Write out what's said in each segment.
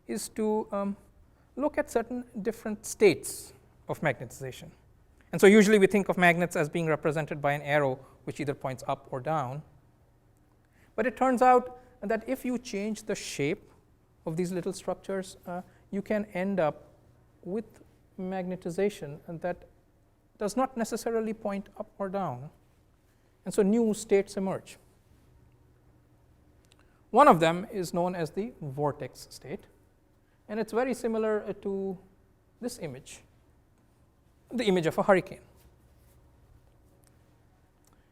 is to look at certain different states of magnetization. And so usually we think of magnets as being represented by an arrow which either points up or down. But it turns out that if you change the shape of these little structures, you can end up with magnetization that does not necessarily point up or down. And so new states emerge. One of them is known as the vortex state, and it's very similar to this image, the image of a hurricane.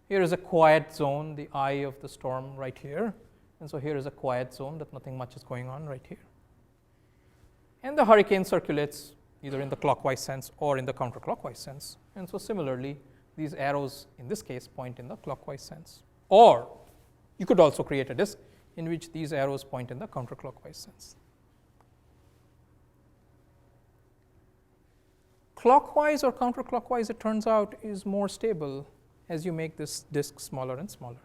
Here is a quiet zone, the eye of the storm right here, and so here is a quiet zone that nothing much is going on right here. And the hurricane circulates either in the clockwise sense or in the counterclockwise sense. And so similarly, these arrows in this case point in the clockwise sense. Or you could also create a disk in which these arrows point in the counterclockwise sense. Clockwise or counterclockwise, it turns out, is more stable as you make this disk smaller and smaller.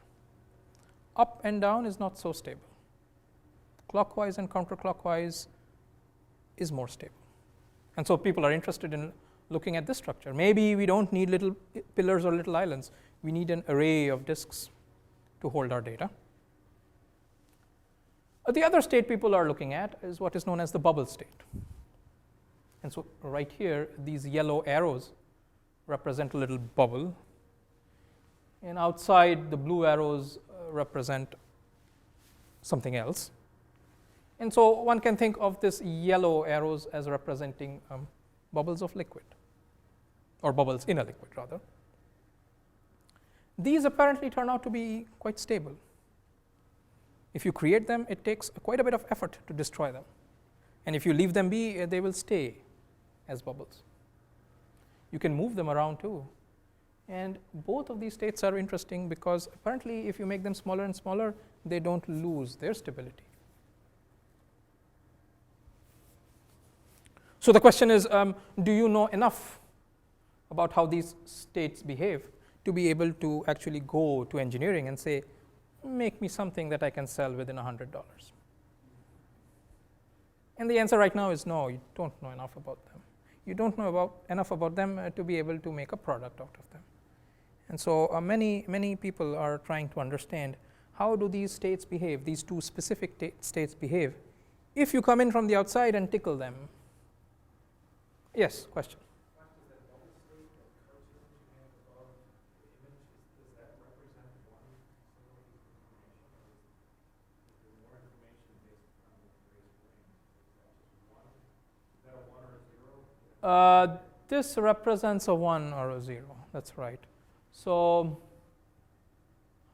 Up and down is not so stable. Clockwise and counterclockwise is more stable. And so people are interested in looking at this structure. Maybe we don't need little pillars or little islands. We need an array of disks to hold our data. The other state people are looking at is what is known as the bubble state. And so right here, these yellow arrows represent a little bubble. And outside, the blue arrows represent something else. And so one can think of this yellow arrows as representing bubbles of liquid, or bubbles in a liquid rather. These apparently turn out to be quite stable. If you create them, it takes quite a bit of effort to destroy them. And if you leave them be, they will stay as bubbles. You can move them around too. And both of these states are interesting because apparently if you make them smaller and smaller, they don't lose their stability. So the question is, do you know enough about how these states behave to be able to actually go to engineering and say, make me something that I can sell within $100? And the answer right now is no, you don't know enough about them. You don't know enough about them to be able to make a product out of them. And so many people are trying to understand how do these states behave, these two specific states behave, if you come in from the outside and tickle them. Yes, question. This represents a 1 or a 0. That's right. So,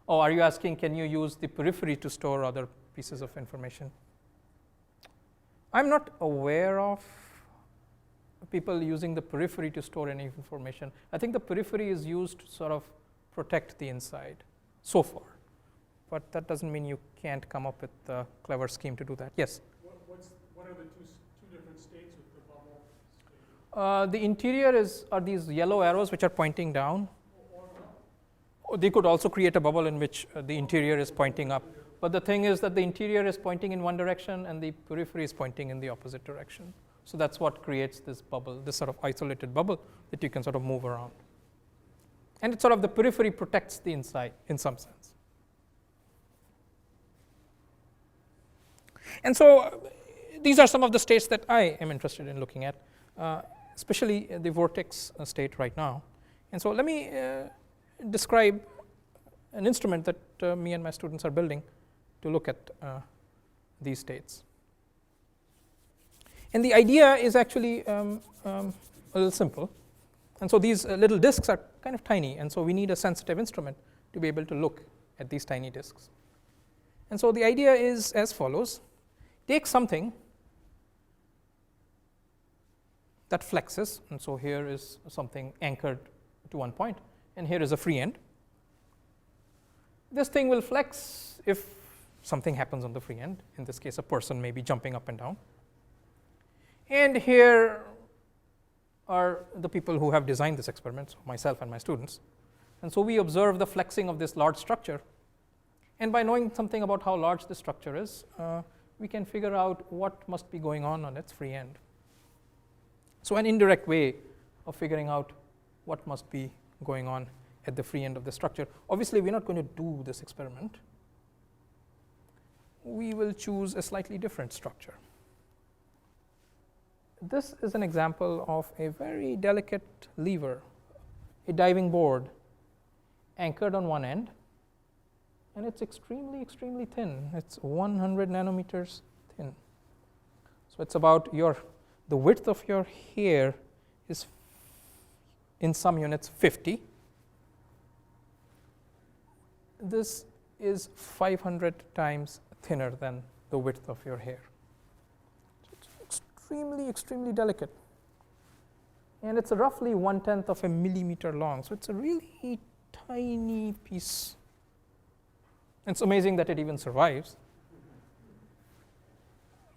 are you asking can you use the periphery to store other pieces of information? I'm not aware of people using the periphery to store any information. I think the periphery is used to sort of protect the inside so far. But that doesn't mean you can't come up with a clever scheme to do that. Yes? What are the two different states with the bubble state? The interior are these yellow arrows which are pointing down. They could also create a bubble in which the interior is pointing up. But the thing is that the interior is pointing in one direction and the periphery is pointing in the opposite direction. So that's what creates this bubble, this sort of isolated bubble that you can sort of move around. And it's sort of the periphery protects the inside in some sense. And so these are some of the states that I am interested in looking at, especially the vortex state right now. And so let me describe an instrument that me and my students are building to look at these states. And the idea is actually a little simple. And so these little disks are kind of tiny, and so we need a sensitive instrument to be able to look at these tiny disks. And so the idea is as follows. Take something that flexes, and so here is something anchored to one point, and here is a free end. This thing will flex if something happens on the free end. In this case, a person may be jumping up and down. And here are the people who have designed this experiment, so myself and my students. And so we observe the flexing of this large structure. And by knowing something about how large this structure is, we can figure out what must be going on its free end. So an indirect way of figuring out what must be going on at the free end of the structure. Obviously, we're not going to do this experiment. We will choose a slightly different structure. This is an example of a very delicate lever, a diving board anchored on one end, and it's extremely, extremely thin. It's 100 nanometers thin. So it's about the width of your hair is, in some units, 50. This is 500 times thinner than the width of your hair. So it's extremely, extremely delicate. And it's roughly 1/10 of a millimeter long. So it's a really tiny piece. And it's amazing that it even survives.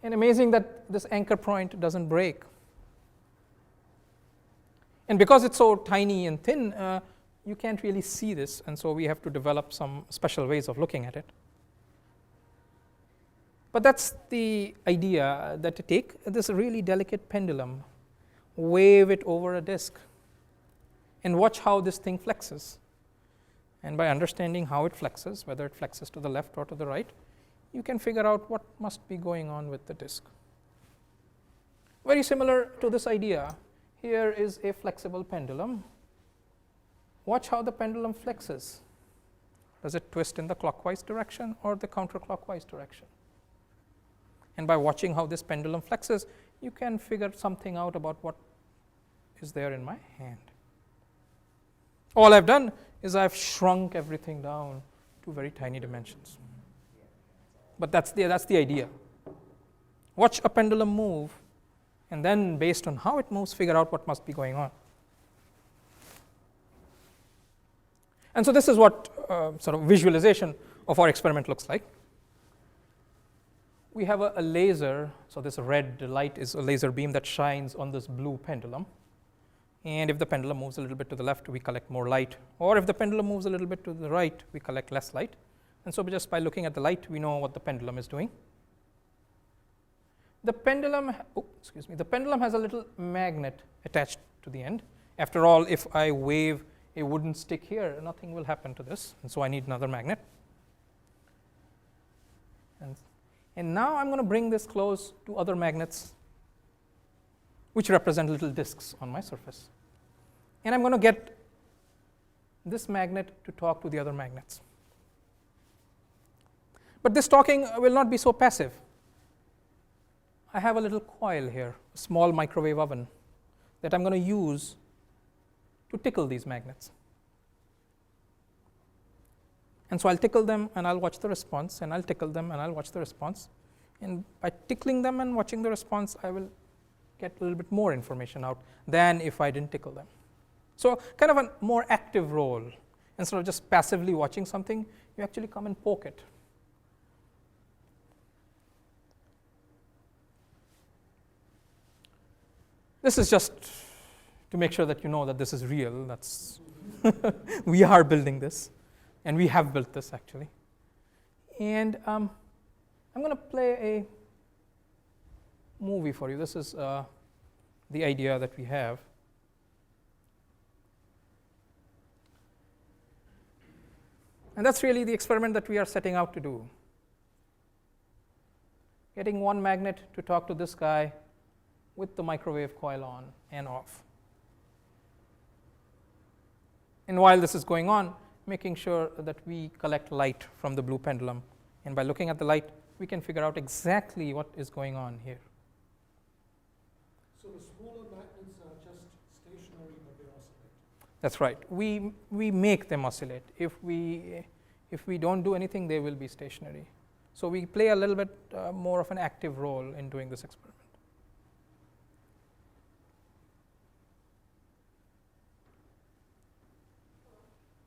And amazing that this anchor point doesn't break. And because it's so tiny and thin, you can't really see this, and so we have to develop some special ways of looking at it. But that's the idea, that to take this really delicate pendulum, wave it over a disk, and watch how this thing flexes. And by understanding how it flexes, whether it flexes to the left or to the right, you can figure out what must be going on with the disk. Very similar to this idea, here is a flexible pendulum. Watch how the pendulum flexes. Does it twist in the clockwise direction or the counterclockwise direction? And by watching how this pendulum flexes, you can figure something out about what is there in my hand. All I've done is I've shrunk everything down to very tiny dimensions. But that's the idea. Watch a pendulum move, and then based on how it moves, figure out what must be going on. And so this is what sort of visualization of our experiment looks like. We have a laser, so this red light is a laser beam that shines on this blue pendulum. And if the pendulum moves a little bit to the left, we collect more light. Or if the pendulum moves a little bit to the right, we collect less light. And so just by looking at the light, we know what the pendulum is doing. The pendulum has a little magnet attached to the end. After all, if I wave a wooden stick here, nothing will happen to this, and so I need another magnet. And now I'm going to bring this close to other magnets, which represent little disks on my surface. And I'm going to get this magnet to talk to the other magnets. But this talking will not be so passive. I have a little coil here, a small microwave oven, that I'm going to use to tickle these magnets. And so I'll tickle them and I'll watch the response, and I'll tickle them and I'll watch the response. And by tickling them and watching the response, I will get a little bit more information out than if I didn't tickle them. So kind of a more active role. Instead of just passively watching something, you actually come and poke it. This is just to make sure that you know that this is real. That's we are building this, and we have built this actually. And I'm going to play a movie for you. This is the idea that we have. And that's really the experiment that we are setting out to do. Getting one magnet to talk to this guy with the microwave coil on and off. And while this is going on, making sure that we collect light from the blue pendulum. And by looking at the light, we can figure out exactly what is going on here. So the smaller magnets are just stationary, but they oscillate. That's right. We make them oscillate. If we don't do anything, they will be stationary. So we play a little bit more of an active role in doing this experiment.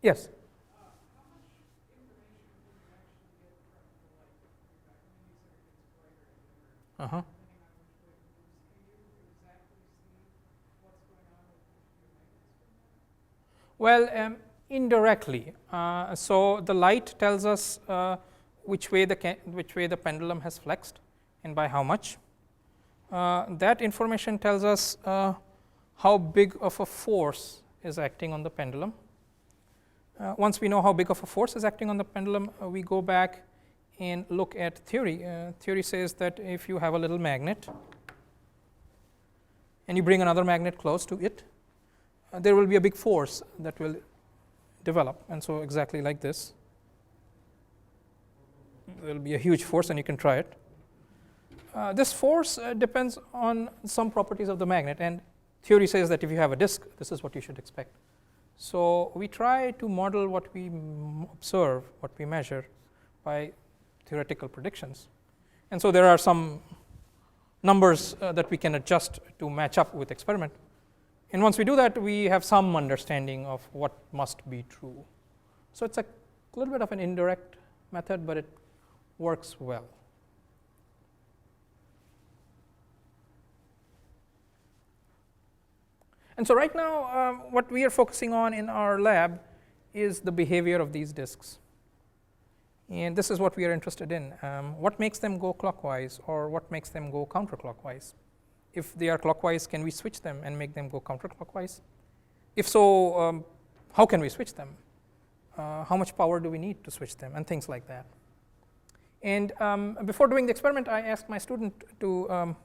Yes? How much information can you actually get from the light? Like, when you said it gets brighter and dimmer, Uh-huh. depending on which way it moves, can you exactly see what's going on with each of your magnets from that? Well, indirectly. So the light tells us which way the pendulum has flexed, and by how much. That information tells us how big of a force is acting on the pendulum. Once we know how big of a force is acting on the pendulum, we go back and look at theory. Theory says that if you have a little magnet and you bring another magnet close to it, there will be a big force that will develop. And so exactly like this, there will be a huge force, and you can try it. This force depends on some properties of the magnet, and theory says that if you have a disk, this is what you should expect. So we try to model what we observe, what we measure, by theoretical predictions. And so there are some numbers that we can adjust to match up with experiment. And once we do that, we have some understanding of what must be true. So it's a little bit of an indirect method, but it works well. And so right now, what we are focusing on in our lab is the behavior of these disks. And this is what we are interested in. What makes them go clockwise, or what makes them go counterclockwise? If they are clockwise, can we switch them and make them go counterclockwise? If so, how can we switch them? How much power do we need to switch them, and things like that. And before doing the experiment, I asked my student to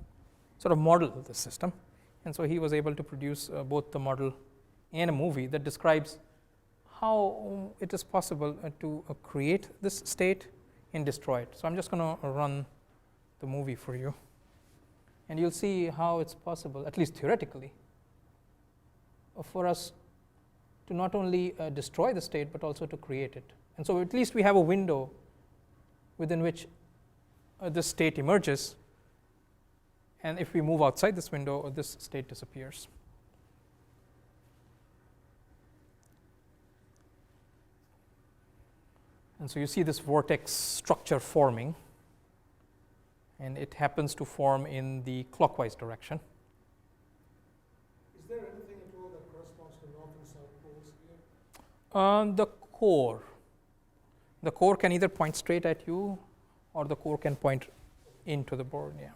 sort of model the system. And so he was able to produce both the model and a movie that describes how it is possible to create this state and destroy it. So I'm just going to run the movie for you. And you'll see how it's possible, at least theoretically, for us to not only destroy the state, but also to create it. And so at least we have a window within which this state emerges. And if we move outside this window, this state disappears. And so you see this vortex structure forming, and it happens to form in the clockwise direction. Is there anything at all that corresponds to north and south poles here? The core can either point straight at you, or the core can point into the board. Yeah.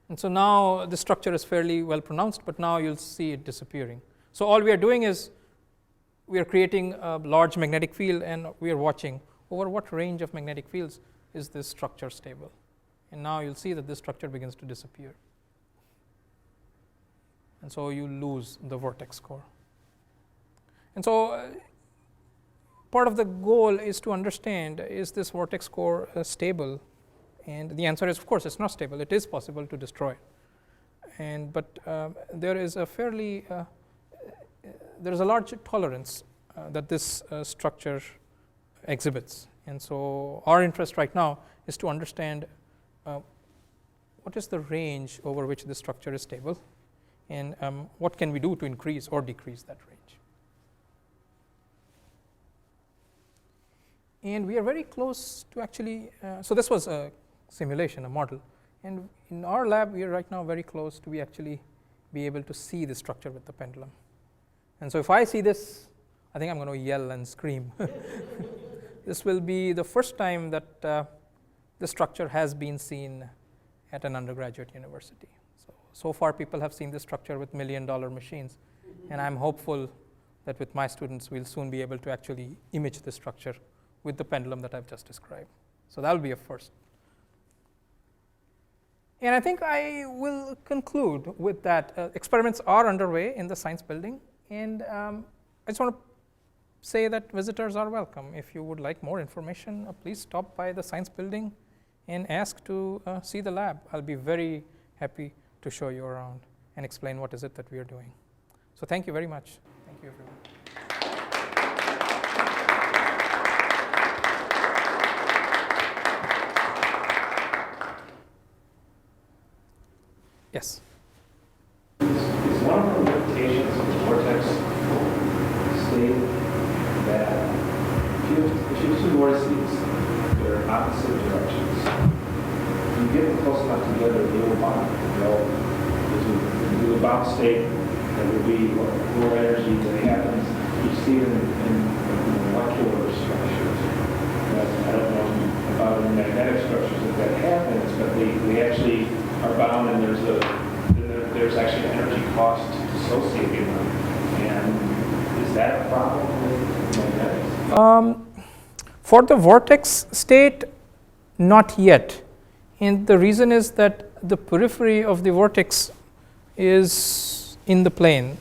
And so now the structure is fairly well pronounced, but now you'll see it disappearing. So all we are doing is we are creating a large magnetic field, and we are watching over what range of magnetic fields is this structure stable. And now you'll see that this structure begins to disappear. And so you lose the vortex core. And so part of the goal is to understand, is this vortex core stable? And the answer is, of course, it's not stable. It is possible to destroy it. But there is a fairly, there is a large tolerance that this structure exhibits. And so our interest right now is to understand what is the range over which this structure is stable, and what can we do to increase or decrease that range. And we are very close to actually, so this was a simulation, a model. And in our lab, we are right now very close to actually be able to see the structure with the pendulum. And so if I see this, I think I'm going to yell and scream. This will be the first time that the structure has been seen at an undergraduate university. So far, people have seen this structure with $1 million machines. And I'm hopeful that with my students, we'll soon be able to actually image the structure with the pendulum that I've just described. So that will be a first. And I think I will conclude with that. Experiments are underway in the science building. And I just want to say that visitors are welcome. If you would like more information, please stop by the science building and ask to see the lab. I'll be very happy to show you around and explain what is it that we are doing. So thank you very much. Thank you, everyone. Yes? Is one of the limitations of the vortex state that if you have two vortices, they're opposite directions, you get them close enough together, they will bond. They'll do a bound state, there would be more energy that happens. You see it in molecular structures. But I don't know about in magnetic structures if that happens, but they actually are bound, and there's actually an energy cost associated with them. And is that a problem with magnetics? For the vortex state, not yet. And the reason is that the periphery of the vortex is in the plane.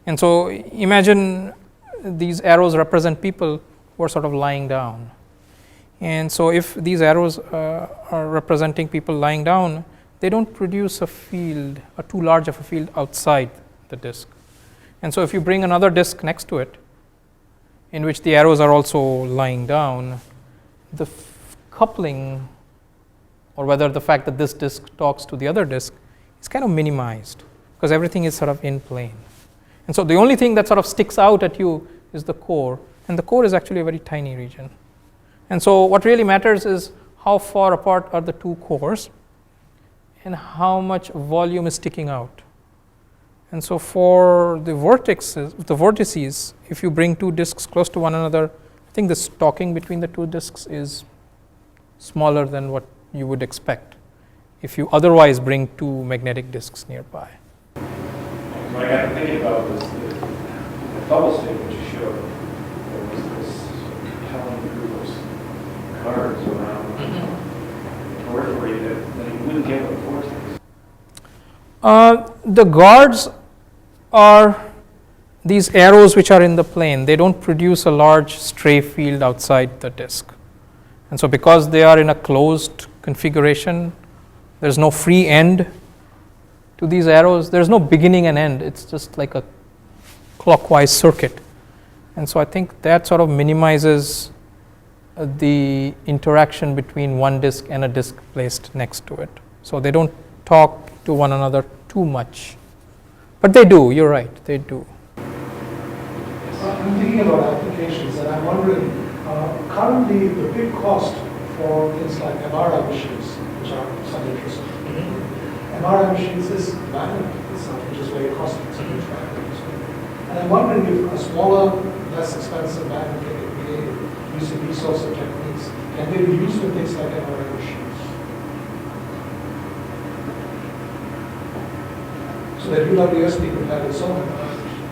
And so imagine these arrows represent people who are sort of lying down. And so if these arrows are representing people lying down, they don't produce a field, a too large of a field outside the disk. And so if you bring another disk next to it, in which the arrows are also lying down, the coupling, or whether the fact that this disk talks to the other disk, is kind of minimized, because everything is sort of in plane. And so the only thing that sort of sticks out at you is the core, and the core is actually a very tiny region. And so what really matters is how far apart are the two cores, and how much volume is sticking out. And so for the vortices, if you bring two disks close to one another, I think the stocking between the two disks is smaller than what you would expect if you otherwise bring two magnetic disks nearby. When I got thinking about this, the bubble state that you showed, there was this compelling group of cards around the periphery that you wouldn't get with a vortex. The guards are these arrows which are in the plane. They don't produce a large stray field outside the disk. And so because they are in a closed configuration, there's no free end to these arrows. There's no beginning and end. It's just like a clockwise circuit. And so I think that sort of minimizes the interaction between one disk and a disk placed next to it. So they don't talk to one another too much. But they do, you're right, they do. I'm thinking about applications, and I'm wondering, currently the big cost for things like MRI machines, which are some interest. MRI machines is magnet itself, which is very costly. And I'm wondering if a smaller, less expensive magnet can be created using these sorts of techniques. Can they be used with things like MRI machines? So that UWSP could have its own MRI machine.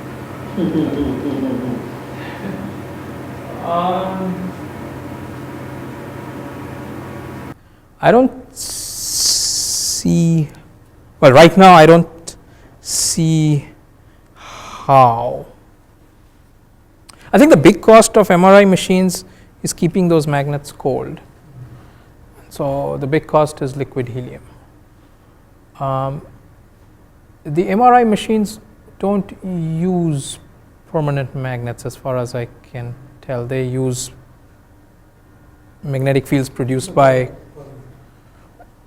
I don't see, well, right now I don't see how. I think the big cost of MRI machines is keeping those magnets cold. So the big cost is liquid helium. The MRI machines don't use permanent magnets as far as I can tell. They use magnetic fields produced by,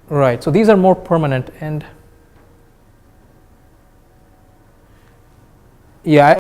right, so these are more permanent. And yeah,